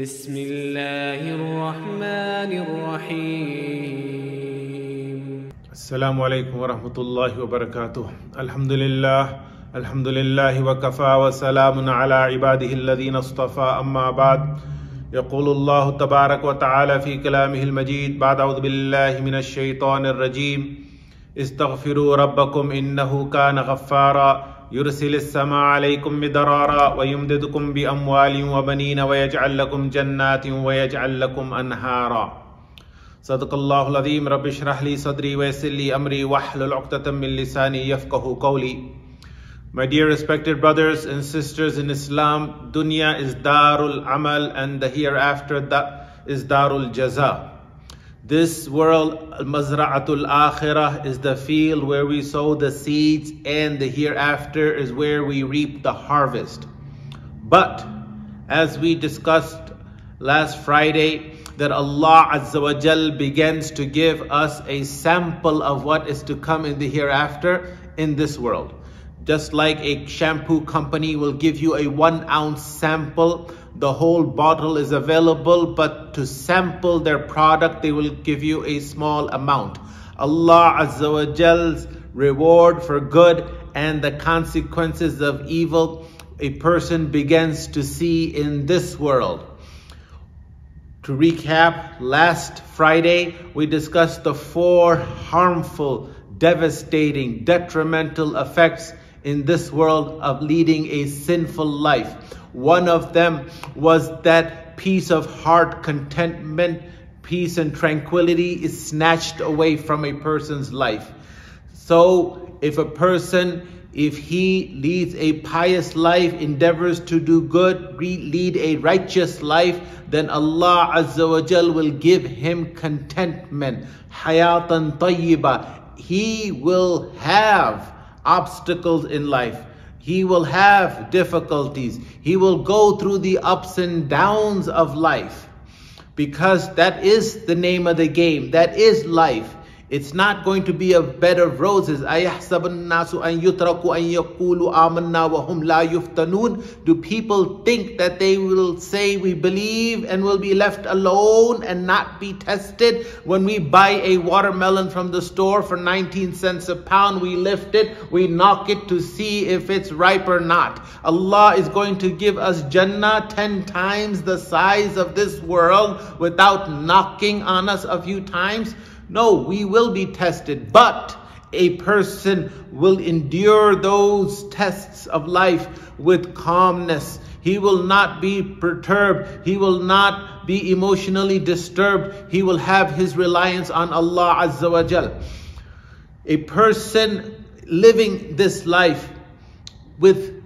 بسم الله الرحمن الرحيم. السلام عليكم ورحمة الله وبركاته. الحمد لله وكفى وسلام على عباده الذين اصطفى. أما بعد، يقول الله تبارك وتعالى في كلامه المجيد بعد أعوذ بالله من الشيطان الرجيم: استغفروا ربكم إنه كان غفارا يرسل السماء عليكم مدرارا ويمددكم بأموال وبنين ويجعل لكم جنات ويجعل لكم أنهارا. صدق الله العظيم. رب اشرح لي صدري ويسر لي أمري واحلل عقدة من لساني يفقهوا قولي. My dear respected brothers and sisters in Islam, dunya is darul amal and the hereafter is darul jaza. This world, Mazra'atul Akhirah, is the field where we sow the seeds, and the hereafter is where we reap the harvest. But as we discussed last Friday, that Allah Azza wa Jal begins to give us a sample of what is to come in the hereafter in this world. Just like a shampoo company will give you a 1 ounce sample, the whole bottle is available, but to sample their product, they will give you a small amount. Allah Azza wa Jal's reward for good and the consequences of evil, a person begins to see in this world. To recap, last Friday, we discussed the 4 harmful, devastating, detrimental effects in this world of leading a sinful life. One of them was that peace of heart, contentment, peace and tranquility is snatched away from a person's life. So if a person, if he leads a pious life, endeavors to do good, lead a righteous life, then Allah Azza wa Jal will give him contentment, hayatan tayyiba. He will have obstacles in life. He will have difficulties. He will go through the ups and downs of life, because that is the name of the game. That is life. It's not going to be a bed of roses. Do people think that they will say we believe and will be left alone and not be tested? When we buy a watermelon from the store for 19 cents a pound, we lift it, we knock it to see if it's ripe or not. Allah is going to give us Jannah 10 times the size of this world without knocking on us a few times. No, we will be tested, but a person will endure those tests of life with calmness. He will not be perturbed. He will not be emotionally disturbed. He will have his reliance on Allah Azza wa Jal. A person living this life with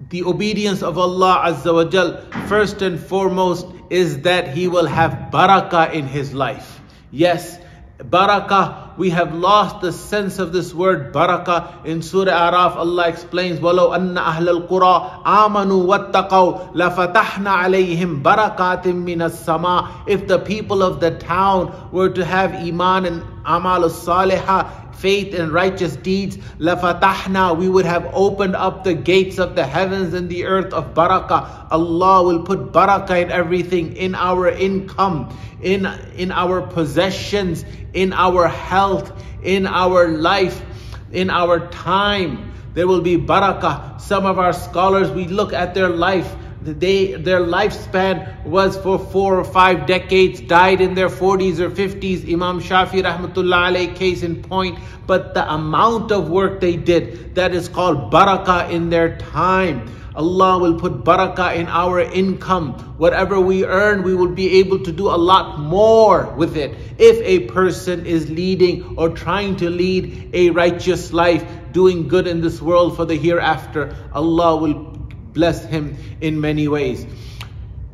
the obedience of Allah Azza wa Jal, first and foremost, is that he will have barakah in his life. Yes, barakah, we have lost the sense of this word barakah. In Surah Araf, Allah explains, وَلَوْ أَنَّ أَهْلَ الْقُرَىٰ آمَنُوا وَاتَّقَوْا لَفَتَحْنَا عَلَيْهِمْ بَرَكَاتٍ مِّنَ السَّمَاءِ. If the people of the town were to have iman and amal as-salihah, faith and righteous deeds, lafatahna, we would have opened up the gates of the heavens and the earth of barakah. Allah will put barakah in everything, in our income, in our possessions, in our health, in our life, in our time. There will be barakah. Some of our scholars, we look at their life, their lifespan was for 4 or 5 decades, died in their 40s or 50s. Imam Shafi rahmatullah alayhi, case in point. But the amount of work they did, that is called barakah in their time. Allah will put barakah in our income. Whatever we earn, we will be able to do a lot more with it. If a person is leading or trying to lead a righteous life, doing good in this world for the hereafter, Allah will bless him in many ways.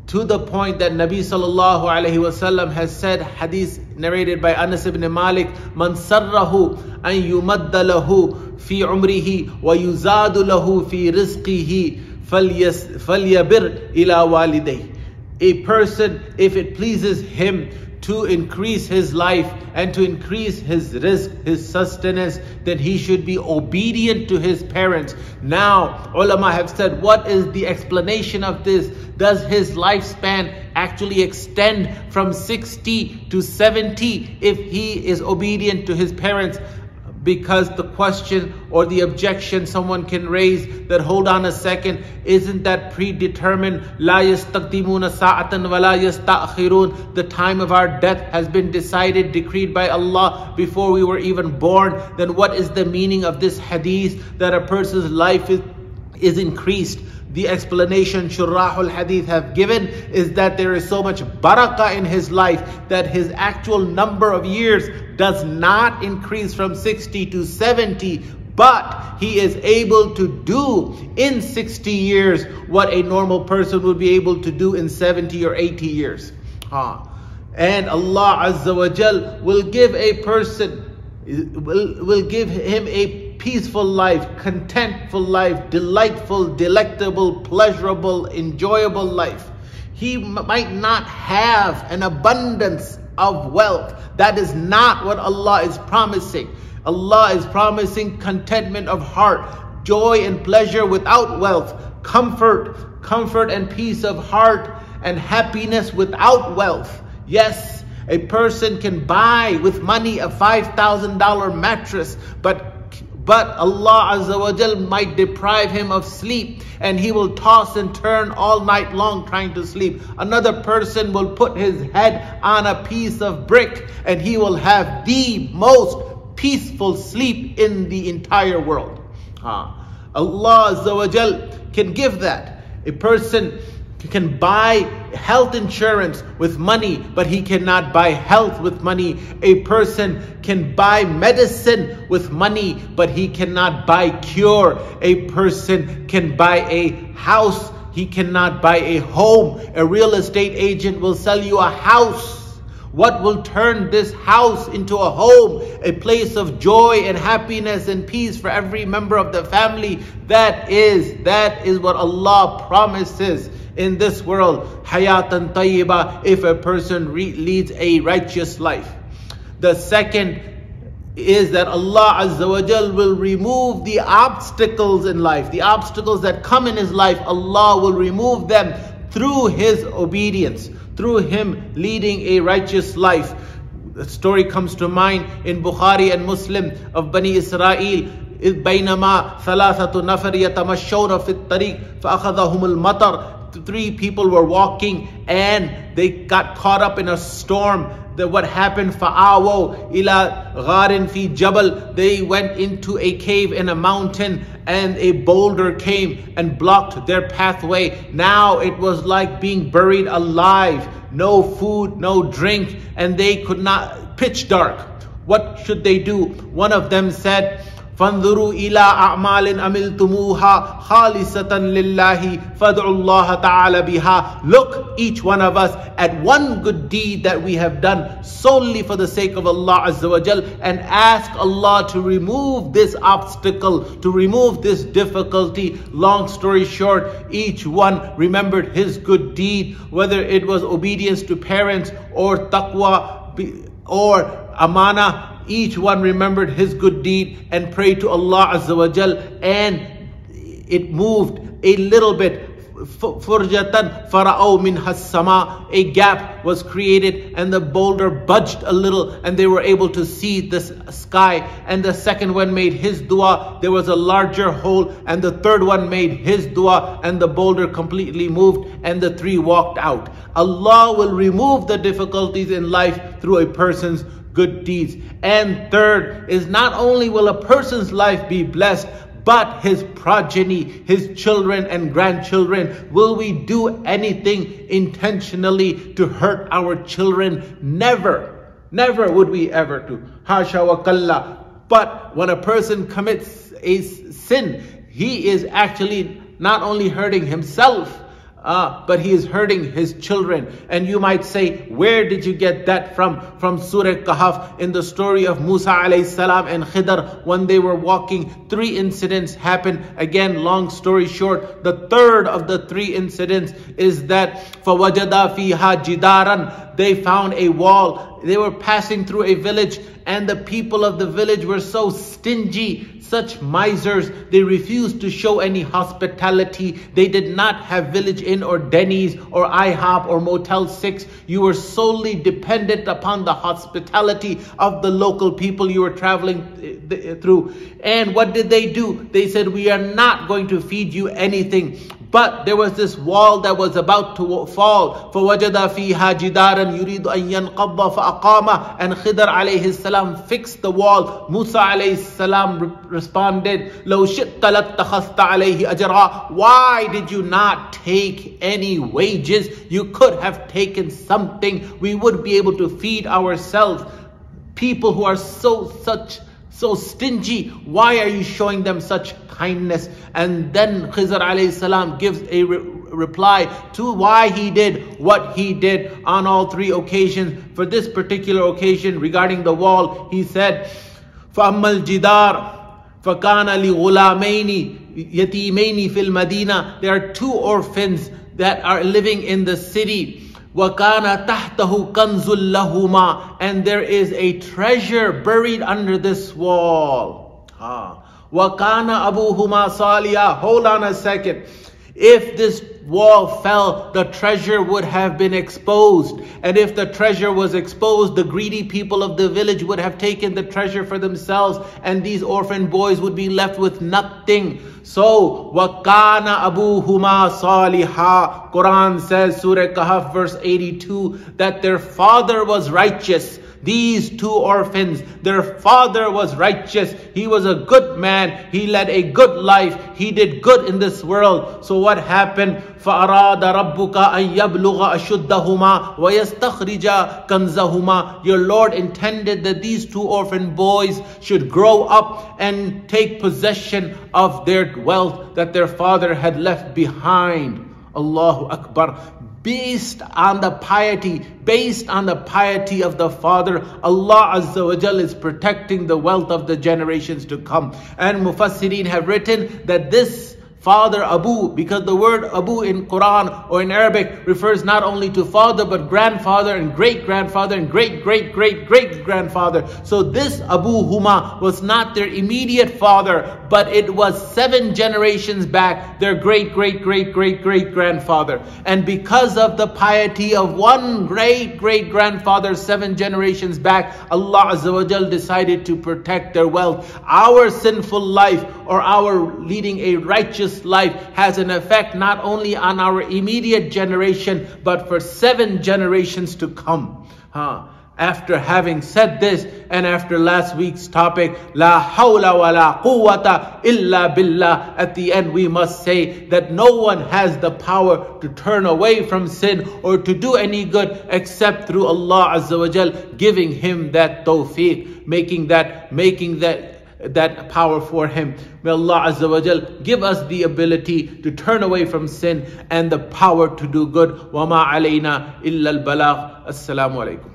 To the point that Nabi sallallahu alaihi wasallam has said, hadith narrated by Anas ibn Malik, man sarrahu an yumadda lahu fi umrihi wa yuzadu lahu fi rizqihi falyabir ila walidayhi. A person, if it pleases him to increase his life and to increase his rizq, his sustenance, then he should be obedient to his parents. Now, ulama have said, what is the explanation of this? Does his lifespan actually extend from 60 to 70 if he is obedient to his parents? Because the question or the objection someone can raise that, hold on a second, isn't that predetermined? La yastaqdimuna sa'atan wa la yasta'khirun. The time of our death has been decided, decreed by Allah before we were even born. Then what is the meaning of this hadith that a person's life is increased? The explanation Shurrahul Hadith have given is that there is so much barakah in his life that his actual number of years does not increase from 60 to 70, but he is able to do in 60 years what a normal person would be able to do in 70 or 80 years. And Allah Azza wa Jal will give a person, will give him a peaceful life, contentful life, delightful, delectable, pleasurable, enjoyable life. He might not have an abundance of wealth. That is not what Allah is promising. Allah is promising contentment of heart, joy and pleasure without wealth, comfort and peace of heart, and happiness without wealth. Yes, a person can buy with money a $5,000 mattress, but Allah Azza wa Jal might deprive him of sleep, and he will toss and turn all night long trying to sleep. Another person will put his head on a piece of brick and he will have the most peaceful sleep in the entire world. Allah Azza wa Jal can give that. A person can buy health insurance with money, but he cannot buy health with money. A person can buy medicine with money, but he cannot buy cure. A person can buy a house, he cannot buy a home. A real estate agent will sell you a house. What will turn this house into a home, a place of joy and happiness and peace for every member of the family? That is what Allah promises in this world. Hayatan tayyiba, if a person leads a righteous life. The second is that Allah Azza wa Jal will remove the obstacles in life. The obstacles that come in his life, Allah will remove them through his obedience, through him leading a righteous life. The story comes to mind in Bukhari and Muslim of Bani Israel. إذ بينما ثلاثة نفر يتمشون في الطريق فأخذهم المطر. 3 people were walking and they got caught up in a storm. What happened? فَآوَوْا إِلَى غَارٍ فِي جَبَلٍ. They went into a cave in a mountain and a boulder came and blocked their pathway. Now it was like being buried alive. No food, no drink, and they could not, pitch dark. What should they do? One of them said, فَانْظُرُوا إِلَىٰ أَعْمَالٍ أَمِلْتُمُوهَا خَالِصَةً لِلَّهِ فَادْعُوا اللَّهَ تَعَالَى بِهَا. Look, each one of us, at one good deed that we have done solely for the sake of Allah Azza wa Jal, and ask Allah to remove this obstacle, to remove this difficulty. Long story short, each one remembered his good deed, whether it was obedience to parents or taqwa or amana. Each one remembered his good deed and prayed to Allah Azza wa Jal, and it moved a little bit. Furjatan fara'aw minha as-sama. A gap was created and the boulder budged a little and they were able to see the sky. And the second one made his dua, there was a larger hole, and the third one made his dua and the boulder completely moved, and the 3 walked out. Allah will remove the difficulties in life through a person's good deeds. And third is, not only will a person's life be blessed, but his progeny, his children and grandchildren. Will we do anything intentionally to hurt our children? Never. Never would we ever do. Hasha wa kalla. But when a person commits a sin, he is actually not only hurting himself, but he is hurting his children. And you might say, where did you get that from? From Surah Kahf, in the story of Musa alayhi salam and Khidr, when they were walking, 3 incidents happened. Again, long story short, the third of the 3 incidents is that فَوَجَدَا فِيهَا جِدَارًا. they found a wall. They were passing through a village, and the people of the village were so stingy, such misers. They refused to show any hospitality. They did not have Village Inn or Denny's or IHOP or Motel 6. You were solely dependent upon the hospitality of the local people you were traveling through. And what did they do? They said, we are not going to feed you anything. But there was this wall that was about to fall. فَوَجَدَ فِيهَا جِدَارًا يُرِيدُ أَن يَنْقَضَّ فَأَقَامَ. And Khidr alayhi salam fixed the wall. Musa alayhi salam responded, لَوْ شِئْتَ لَاتَّخَذْتَ عَلَيْهِ أَجْرًا. Why did you not take any wages? You could have taken something. We would be able to feed ourselves. People who are so stingy, why are you showing them such kindness? And then Khizr alayhi salam gives a reply to why he did what he did on all three occasions. For this particular occasion regarding the wall, he said, فَأَمَّا الْجِدَارِ فَكَانَ لِغُلَامَيْنِ يَتِيمَيْنِ فِي الْمَدِينَةِ. There are two orphans that are living in the city. وَكَانَ تَحْتَهُ كَنْزٌ لَهُمَا. And there is a treasure buried under this wall. وَكَانَ أَبُوهُمَا صَالِحًا. Hold on a second. If this wall fell, the treasure would have been exposed. And if the treasure was exposed, the greedy people of the village would have taken the treasure for themselves, and these orphan boys would be left with nothing. So, وَكَانَ أَبُوهُمَا صَالِحًا. Quran says, Surah Kahf verse 82, that their father was righteous. These two orphans, their father was righteous. He was a good man. He led a good life. He did good in this world. So what happened? فَأَرَادَ رَبُّكَ أَن يَبْلُغَ أَشُدَّهُمَا وَيَسْتَخْرِجَ كَنْزَهُمَا. Your Lord intended that these two orphan boys should grow up and take possession of their wealth that their father had left behind. Allahu Akbar. Based on the piety of the father, Allah Azza wa Jal is protecting the wealth of the generations to come. And Mufassirin have written that this father Abu, because the word Abu in Quran or in Arabic refers not only to father but grandfather and great-grandfather and great-great-great-great-grandfather. So this Abu Huma was not their immediate father, but it was 7 generations back, their great-great-great-great-great-grandfather. And because of the piety of one great-great-grandfather 7 generations back, Allah Azza wa Jal decided to protect their wealth. Our sinful life or our leading a righteous life has an effect not only on our immediate generation but for 7 generations to come. After having said this, and after last week's topic, La hawla wa la quwwata illa billah, at the end we must say that no one has the power to turn away from sin or to do any good except through Allah Azza wa Jal giving him that tawfiq, making that power for him. May Allah Azza wa Jal give us the ability to turn away from sin and the power to do good. Wa ma alayna illa al-balagh. Assalamu alaikum.